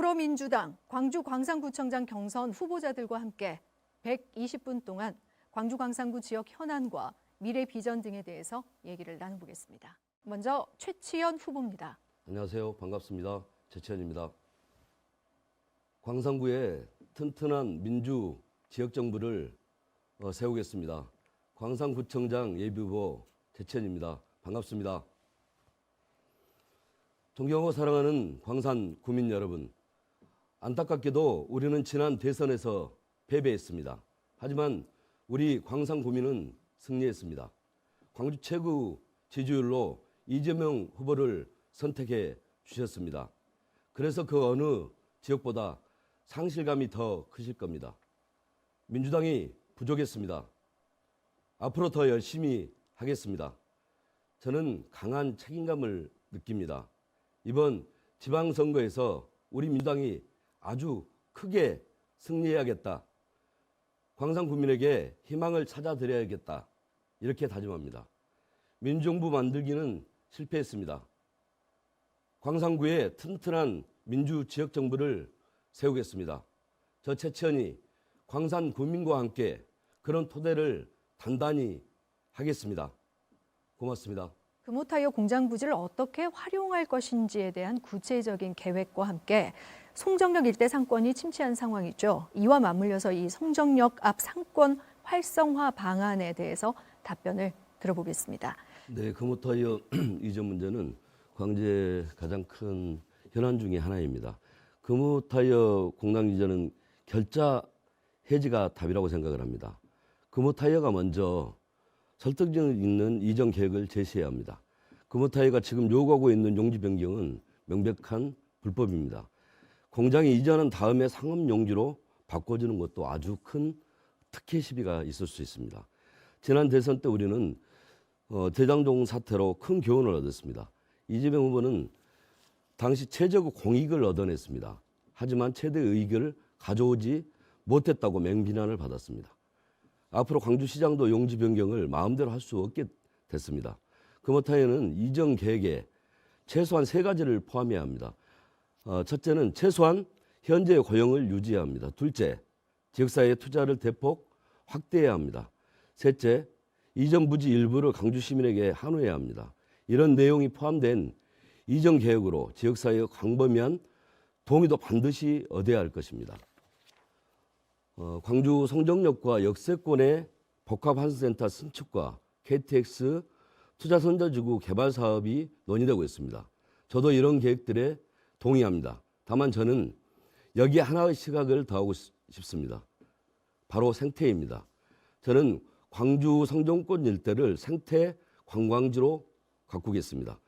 더불어민주당 광주 광산구청장 경선 후보자들과 함께 120분 동안 광주 광산구 지역 현안과 미래 비전 등에 대해서 얘기를 나눠보겠습니다. 먼저 최치현 후보입니다. 안녕하세요. 반갑습니다. 최치현입니다. 광산구에 튼튼한 민주 지역정부를 세우겠습니다. 광산구청장 예비후보 최치현입니다. 반갑습니다. 존경하고 사랑하는 광산 구민 여러분, 안타깝게도 우리는 지난 대선에서 패배했습니다. 하지만 우리 광산 구민은 승리했습니다. 광주 최고 지지율로 이재명 후보를 선택해 주셨습니다. 그래서 그 어느 지역보다 상실감이 더 크실 겁니다. 민주당이 부족했습니다. 앞으로 더 열심히 하겠습니다. 저는 강한 책임감을 느낍니다. 이번 지방선거에서 우리 민주당이 아주 크게 승리해야겠다. 광산 구민에게 희망을 찾아드려야겠다. 이렇게 다짐합니다. 민정부 만들기는 실패했습니다. 광산구에 튼튼한 민주 지역정부를 세우겠습니다. 저 최치현이 광산 구민과 함께 그런 토대를 단단히 하겠습니다. 고맙습니다. 금호타이어 공장 부지를 어떻게 활용할 것인지에 대한 구체적인 계획과 함께 송정역 일대 상권이 침체한 상황이죠. 이와 맞물려서 이 송정역 앞 상권 활성화 방안에 대해서 답변을 들어보겠습니다. 네, 금호타이어 이전 문제는 광주의 가장 큰 현안 중에 하나입니다. 금호타이어 공장 이전은 결자 해지가 답이라고 생각을 합니다. 금호타이어가 먼저 설득력 있는 이전 계획을 제시해야 합니다. 금호타이어가 지금 요구하고 있는 용지 변경은 명백한 불법입니다. 공장이 이전한 다음에 상업 용지로 바꿔주는 것도 아주 큰 특혜 시비가 있을 수 있습니다. 지난 대선 때 우리는 대장동 사태로 큰 교훈을 얻었습니다. 이재명 후보는 당시 최저급 공익을 얻어냈습니다. 하지만 최대 이익을 가져오지 못했다고 맹비난을 받았습니다. 앞으로 광주시장도 용지 변경을 마음대로 할 수 없게 됐습니다. 금호타이어는 이전 계획에 최소한 3가지를 포함해야 합니다. 첫째는 최소한 현재의 고용을 유지해야 합니다. 둘째, 지역사회의 투자를 대폭 확대해야 합니다. 셋째, 이전 부지 일부를 광주 시민에게 한우해야 합니다. 이런 내용이 포함된 이전 계획으로 지역사회의 광범위한 동의도 반드시 얻어야 할 것입니다. 광주 송정역과 역세권의 복합환수센터 신축과 KTX 투자선저지구 개발 사업이 논의되고 있습니다. 저도 이런 계획들에 동의합니다. 다만 저는 여기에 하나의 시각을 더하고 싶습니다. 바로 생태입니다. 저는 광주 송정권 일대를 생태 관광지로 가꾸겠습니다.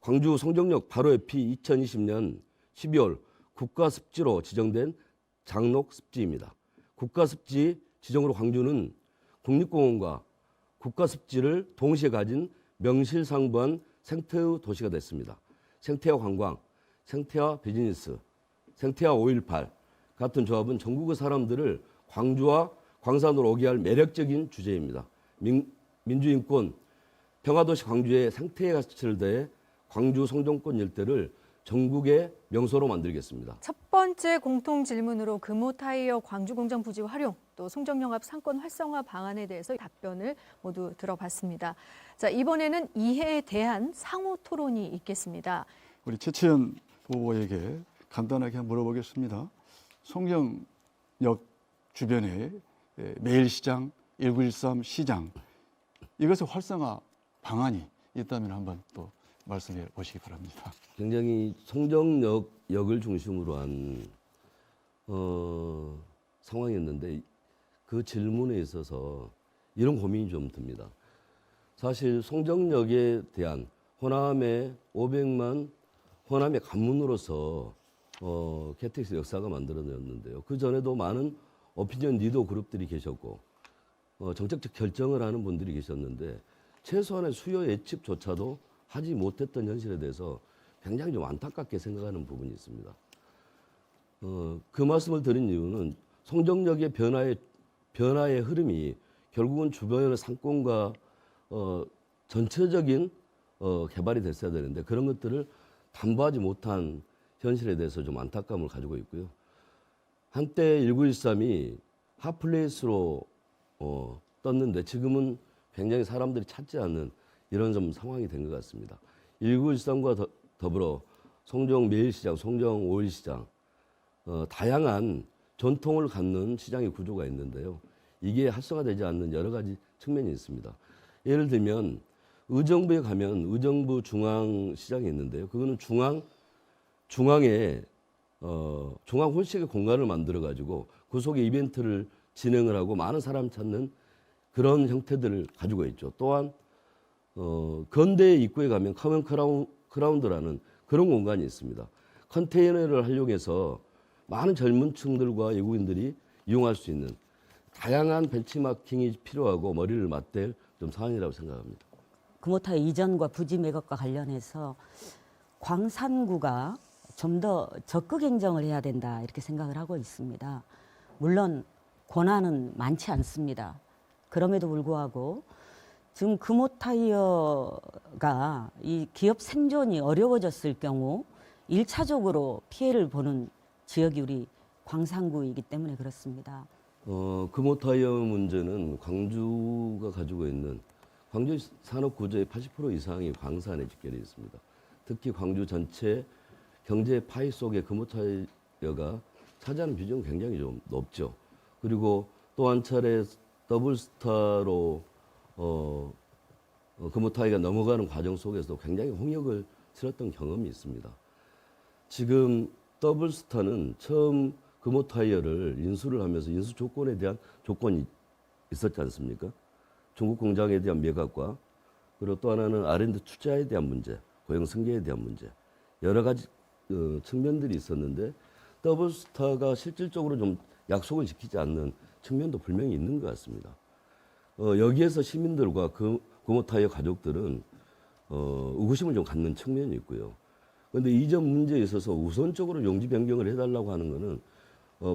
광주 송정역 바로 옆이 2020년 12월 국가습지로 지정된 장록습지입니다. 국가습지 지정으로 광주는 국립공원과 국가습지를 동시에 가진 명실상부한 생태의 도시가 됐습니다. 생태와 관광, 생태와 비즈니스, 생태와 5.18 같은 조합은 전국의 사람들을 광주와 광산으로 오게 할 매력적인 주제입니다. 민주인권, 평화도시 광주의 생태의 가치를 더해 광주 송정권 일대를 전국의 명소로 만들겠습니다. 첫 번째 공통 질문으로 금호타이어 광주 공장 부지 활용, 또 송정역 앞 상권 활성화 방안에 대해서 답변을 모두 들어봤습니다. 자, 이번에는 이해에 대한 상호 토론이 있겠습니다. 우리 최치현 후보에게 간단하게 한번 물어보겠습니다. 송정역 주변에 매일시장, 1913 시장, 이것의 활성화 방안이 있다면 한번 또 말씀해 보시기 바랍니다. 굉장히 송정역을 중심으로 한 상황이었는데 그 질문에 있어서 이런 고민이 좀 듭니다. 사실 송정역에 대한 호남의 500만 호남의 관문으로서 KTX 역사가 만들어졌는데요. 그 전에도 많은 오피니언 리더 그룹들이 계셨고 정책적 결정을 하는 분들이 계셨는데 최소한의 수요 예측조차도 하지 못했던 현실에 대해서 굉장히 좀 안타깝게 생각하는 부분이 있습니다. 그 말씀을 드린 이유는 송정역의 변화의 흐름이 결국은 주변의 상권과 전체적인 개발이 됐어야 되는데 그런 것들을 담보하지 못한 현실에 대해서 좀 안타까움을 가지고 있고요. 한때 1913이 핫플레이스로 떴는데 지금은 굉장히 사람들이 찾지 않는 이런 좀 상황이 된 것 같습니다. 1913과 더불어 송정 매일시장, 송정 오일시장 다양한 전통을 갖는 시장의 구조가 있는데요. 이게 활성화되지 않는 여러 가지 측면이 있습니다. 예를 들면 의정부에 가면 의정부 중앙시장이 있는데요. 그거는 중앙에 중앙 홀식의 공간을 만들어 가지고 그 속에 이벤트를 진행을 하고 많은 사람 찾는 그런 형태들을 가지고 있죠. 또한 건대 입구에 가면 커먼 크라운드라는 그런 공간이 있습니다. 컨테이너를 활용해서 많은 젊은 층들과 외국인들이 이용할 수 있는 다양한 벤치마킹이 필요하고 머리를 맞댈 좀 사안이라고 생각합니다. 금호타 이전과 부지 매각과 관련해서 광산구가 좀 더 적극 행정을 해야 된다 이렇게 생각을 하고 있습니다. 물론 권한은 많지 않습니다. 그럼에도 불구하고 지금 금호타이어가 이 기업 생존이 어려워졌을 경우 1차적으로 피해를 보는 지역이 우리 광산구이기 때문에 그렇습니다. 금호타이어 문제는 광주가 가지고 있는 광주 산업 구조의 80% 이상이 광산에 집결해 있습니다. 특히 광주 전체 경제 파이 속에 금호타이어가 차지하는 비중은 굉장히 좀 높죠. 그리고 또 한 차례 더블스타로 금호타이가 넘어가는 과정 속에서 굉장히 홍역을 치렀던 경험이 있습니다. 지금 더블스타는 처음 금호타이어를 인수를 하면서 인수 조건에 대한 조건이 있었지 않습니까? 중국 공장에 대한 매각과 그리고 또 하나는 R&D 투자에 대한 문제, 고용 승계에 대한 문제 여러 가지 측면들이 있었는데 더블스타가 실질적으로 좀 약속을 지키지 않는 측면도 분명히 있는 것 같습니다. 여기에서 시민들과 금호타이어 가족들은 의구심을 좀 갖는 측면이 있고요. 그런데 이전 문제에 있어서 우선적으로 용지 변경을 해달라고 하는 것은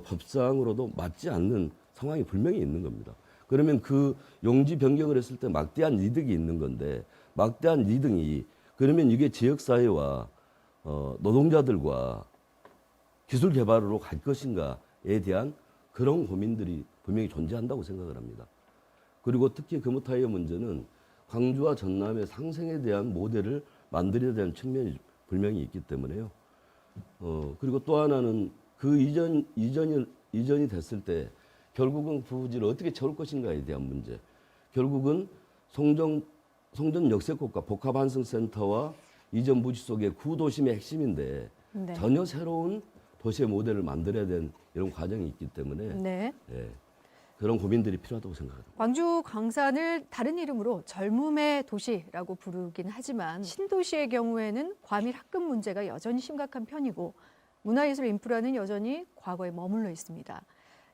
법상으로도 맞지 않는 상황이 분명히 있는 겁니다. 그러면 그 용지 변경을 했을 때 막대한 이득이 있는 건데 막대한 이득이 그러면 이게 지역사회와 노동자들과 기술 개발으로 갈 것인가에 대한 그런 고민들이 분명히 존재한다고 생각을 합니다. 그리고 특히 금호타이어 문제는 광주와 전남의 상생에 대한 모델을 만들어야 되는 측면이 분명히 있기 때문에요. 그리고 또 하나는 그 이전이 됐을 때 결국은 부지를 어떻게 채울 것인가에 대한 문제. 결국은 송전 역세권과 복합환승센터와 이전 부지 속의 구도심의 핵심인데 네. 전혀 새로운 도시의 모델을 만들어야 되는 이런 과정이 있기 때문에 네. 그런 고민들이 필요하다고 생각합니다. 광주 광산을 다른 이름으로 젊음의 도시라고 부르긴 하지만 신도시의 경우에는 과밀 학급 문제가 여전히 심각한 편이고 문화예술 인프라는 여전히 과거에 머물러 있습니다.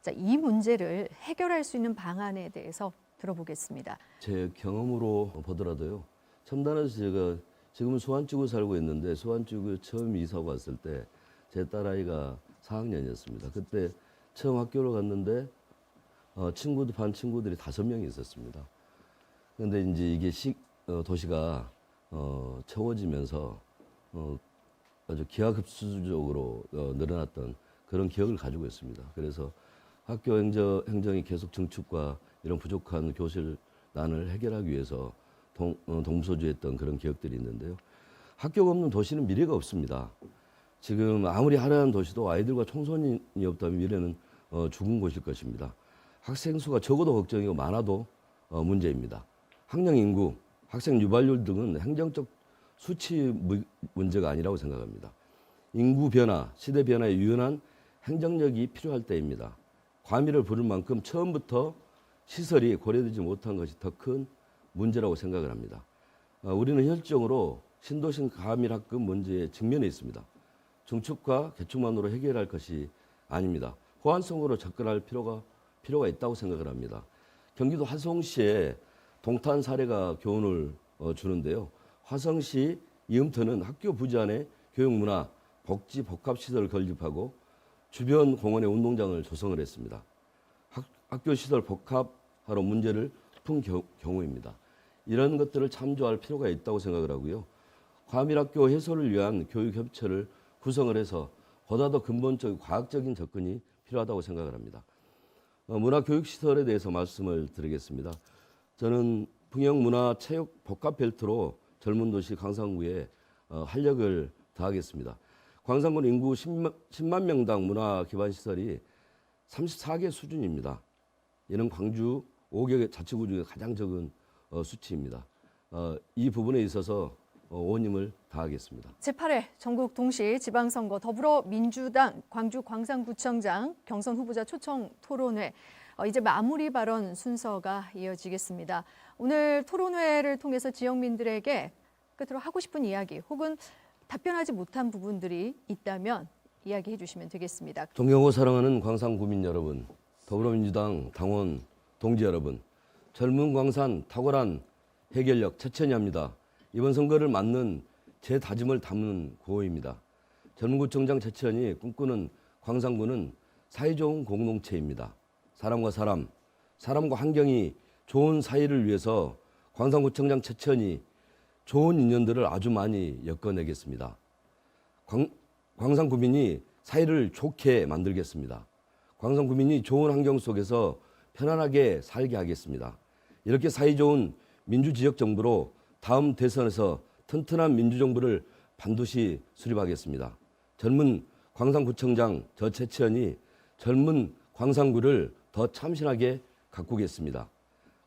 자, 이 문제를 해결할 수 있는 방안에 대해서 들어보겠습니다. 제 경험으로 보더라도요. 첨단에서 제가 지금은 수완지구에 살고 있는데 수완지구에 처음 이사 왔을 때 제 딸아이가 4학년이었습니다. 그때 처음 학교를 갔는데 반 친구들이 5명이 있었습니다. 그런데 이제 이게 도시가 채워지면서 아주 기하급수적으로 늘어났던 그런 기억을 가지고 있습니다. 그래서 학교 행정이 계속 증축과 이런 부족한 교실난을 해결하기 위해서 동부서주했던 그런 기억들이 있는데요. 학교가 없는 도시는 미래가 없습니다. 지금 아무리 화려한 도시도 아이들과 청소년이 없다면 미래는 죽은 곳일 것입니다. 학생 수가 적어도 걱정이고 많아도 문제입니다. 학령 인구, 학생 유발률 등은 행정적 수치 문제가 아니라고 생각합니다. 인구 변화, 시대 변화에 유연한 행정력이 필요할 때입니다. 과밀을 부를 만큼 처음부터 시설이 고려되지 못한 것이 더 큰 문제라고 생각을 합니다. 우리는 현실적으로 신도시 과밀학급 문제에 직면해 있습니다. 중축과 개축만으로 해결할 것이 아닙니다. 호환성으로 접근할 필요가 있다고 생각을 합니다. 경기도 화성시에 동탄 사례가 교훈을 주는데요. 화성시 이음터는 학교 부지 안에 교육문화, 복지, 복합시설을 건립하고 주변 공원에 운동장을 조성을 했습니다. 학교 시설 복합화로 문제를 푼 경우입니다. 이런 것들을 참조할 필요가 있다고 생각을 하고요. 과밀학교 해소를 위한 교육 협체를 구성을 해서 보다 더 근본적인 과학적인 접근이 필요하다고 생각을 합니다. 문화교육시설에 대해서 말씀을 드리겠습니다. 저는 풍영문화체육복합벨트로 젊은 도시 광산구에 활력을 더하겠습니다. 광산군 인구 10만 명당 문화기반시설이 34개 수준입니다. 이는 광주 5개 자치구 중에 가장 적은 수치입니다. 이 부분에 있어서 온 힘을 다하겠습니다. 제8회 전국 동시 지방선거 더불어민주당 광주 광산구청장 경선 후보자 초청 토론회 이제 마무리 발언 순서가 이어지겠습니다. 오늘 토론회를 통해서 지역민들에게 끝으로 하고 싶은 이야기 혹은 답변하지 못한 부분들이 있다면 이야기해 주시면 되겠습니다. 존경하고 사랑하는 광산구민 여러분, 더불어민주당 당원 동지 여러분, 젊은 광산 탁월한 해결력 최천희입니다. 이번 선거를 맞는 제 다짐을 담은 구호입니다. 젊은 구청장 최천희 꿈꾸는 광산구는 사이좋은 공동체입니다. 사람과 사람, 사람과 환경이 좋은 사이를 위해서 광산구청장 최천희 좋은 인연들을 아주 많이 엮어내겠습니다. 광산구민이 사이를 좋게 만들겠습니다. 광산구민이 좋은 환경 속에서 편안하게 살게 하겠습니다. 이렇게 사이좋은 민주지역정부로 다음 대선에서 튼튼한 민주정부를 반드시 수립하겠습니다. 젊은 광산구청장 저 최치현이 젊은 광산구를 더 참신하게 가꾸겠습니다.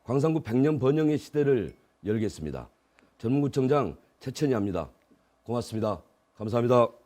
광산구 100년 번영의 시대를 열겠습니다. 젊은 구청장 최치현이 합니다. 고맙습니다. 감사합니다.